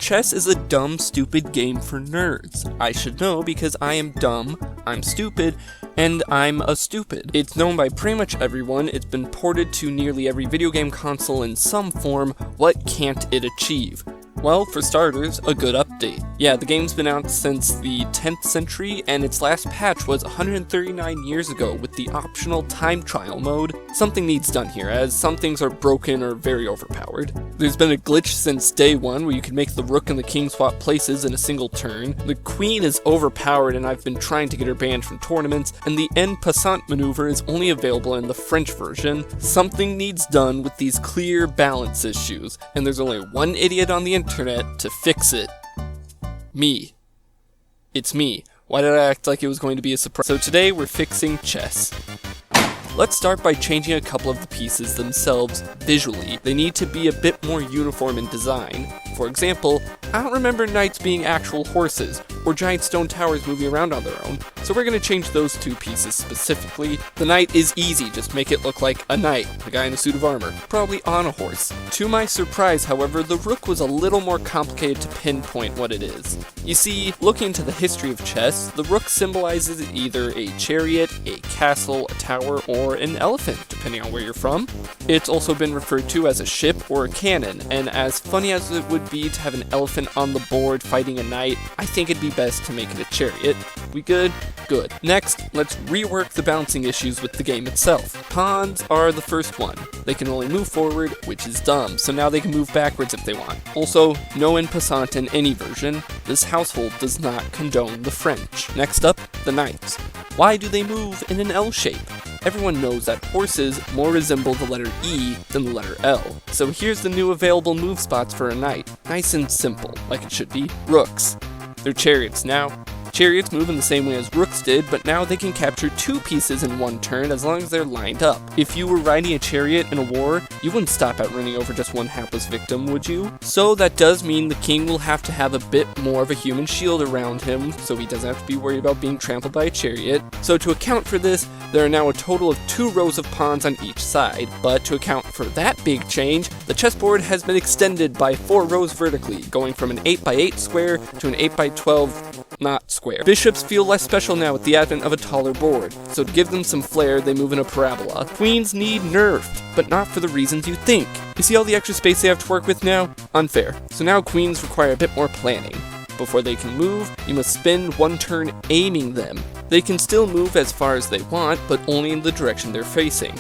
Chess is a dumb, stupid game for nerds. I should know because I am dumb, I'm stupid, and I'm a stupid. It's known by pretty much everyone, it's been ported to nearly every video game console in some form. What can't it achieve? Well, for starters, a good update. Yeah, the game's been out since the 10th century, and its last patch was 139 years ago with the optional time trial mode. Something needs done here, as some things are broken or very overpowered. There's been a glitch since day one where you can make the rook and the king swap places in a single turn. The queen is overpowered, and I've been trying to get her banned from tournaments, and the en passant maneuver is only available in the French version. Something needs done with these clear balance issues, and there's only one idiot on the internet to fix it. Me. It's me. Why did I act like it was going to be a surprise? So today we're fixing chess. Let's start by changing a couple of the pieces themselves visually. They need to be a bit more uniform in design. For example, I don't remember knights being actual horses, or giant stone towers moving around on their own, so we're going to change those two pieces specifically. The knight is easy, just make it look like a knight, the guy in a suit of armor, probably on a horse. To my surprise, however, the rook was a little more complicated to pinpoint what it is. You see, looking into the history of chess, the rook symbolizes either a chariot, a castle, a tower, or an elephant, depending on where you're from. It's also been referred to as a ship or a cannon, and as funny as it would be to have an elephant on the board fighting a knight, I think it'd be best to make it a chariot. We good? Good. Next, let's rework the balancing issues with the game itself. Pawns are the first one. They can only move forward, which is dumb, so now they can move backwards if they want. Also, no en passant in any version. This household does not condone the French. Next up, the knights. Why do they move in an L shape? Everyone knows that horses more resemble the letter E than the letter L. So here's the new available move spots for a knight. Nice and simple, like it should be. Rooks. They're chariots now. Chariots move in the same way as rooks did, but now they can capture two pieces in one turn as long as they're lined up. If you were riding a chariot in a war, you wouldn't stop at running over just one hapless victim, would you? So that does mean the king will have to have a bit more of a human shield around him, so he doesn't have to be worried about being trampled by a chariot. So to account for this, there are now a total of 2 rows of pawns on each side. But to account for that big change, the chessboard has been extended by 4 rows vertically, going from an 8x8 square to an 8x12 not square. Bishops feel less special now with the advent of a taller board, so to give them some flair, they move in a parabola. Queens need nerfed, but not for the reasons you think. You see all the extra space they have to work with now? Unfair. So now queens require a bit more planning. Before they can move, you must spend one turn aiming them. They can still move as far as they want, but only in the direction they're facing.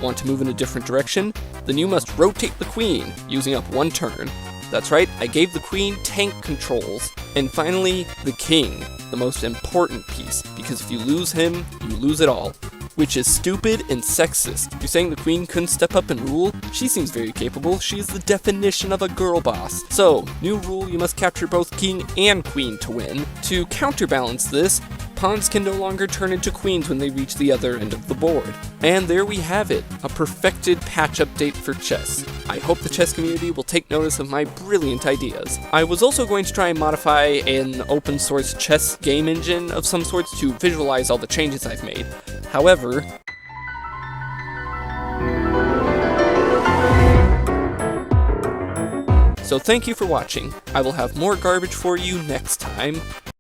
Want to move in a different direction? Then you must rotate the queen, using up one turn. That's right, I gave the queen tank controls. And finally, the king, the most important piece, because if you lose him, you lose it all. Which is stupid and sexist. You're saying the queen couldn't step up and rule? She seems very capable, she is the definition of a girl boss. So, new rule, you must capture both king and queen to win. To counterbalance this, pawns can no longer turn into queens when they reach the other end of the board. And there we have it, a perfected patch update for chess. I hope the chess community will take notice of my brilliant ideas. I was also going to try and modify an open source chess game engine of some sorts to visualize all the changes I've made. However, so thank you for watching. I will have more garbage for you next time.